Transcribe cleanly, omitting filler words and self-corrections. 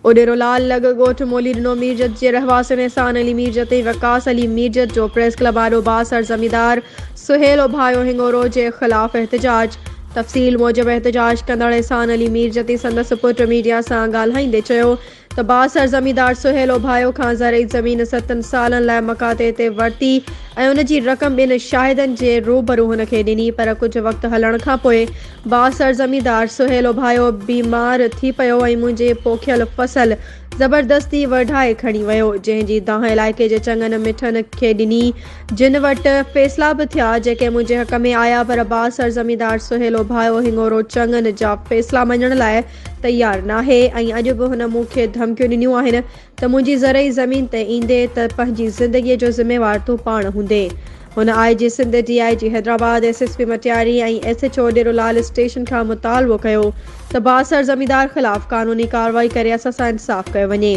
उडेरोलाल लॻ ॻोठ मोली ॾिनो मीरजत जे रहवासियुनि एहसान अली मीरजत ऐं वकास अली मीरजत जो प्रेस क्लब आॾो बासर ज़मींदार सुहेल ओभायो हिंगोरो जे ख़िलाफ़ एहतजाज। तफ़सील मूजिबि एहतजाज कंदड़ एहसान अली मीरजत संदसि पुटु मीडिया सां ॻाल्हाईंदे चयो त बासर ज़मींदार सुहेल ओभायो खां ज़रई ज़मीन 7 सालनि लाइ मकाते ते वरिती ऐं उन जी रक़म ॿिनि शाहिदनि जे रूबरू हुनखे ॾिनी, पर कुझु वक़्तु हलण खां पोइ बासर ज़मींदार सुहेल ओभायो बीमार थी पियो ऐं मुंहिंजे पोखियल फसल ज़बरदस्ती वढाए खणी वियो, जंहिंजी दाह इलाइक़े जे चङनि मिठनि खे ॾिनी, जिन वटि फ़ैसिला बि थिया जेके मुंहिंजे हक़ में आया, पर बासर ज़मींदार सुहेल ओभायो हिंगोरो चङनि जा फ़ैसिला मञण लाइ तयारु नाहे ऐं अॼु बि हुन मूंखे धमकियूं ॾिनियूं आहिनि त मुंहिंजी ज़रई ज़मीन ते ईंदे त पंहिंजी ज़िंदगीअ जो ज़िम्मेवार तूं पाण हूंदे। हुन IG Sindh, DIG Hyderabad, SSP Matiari ऐं SHO डेरोलाल स्टेशन खां मुतालबो कयो त बासर ज़मींदार ख़िलाफ़ क़ानूनी कार्रवाई करे असां सां इंसाफ़ कयो वञे।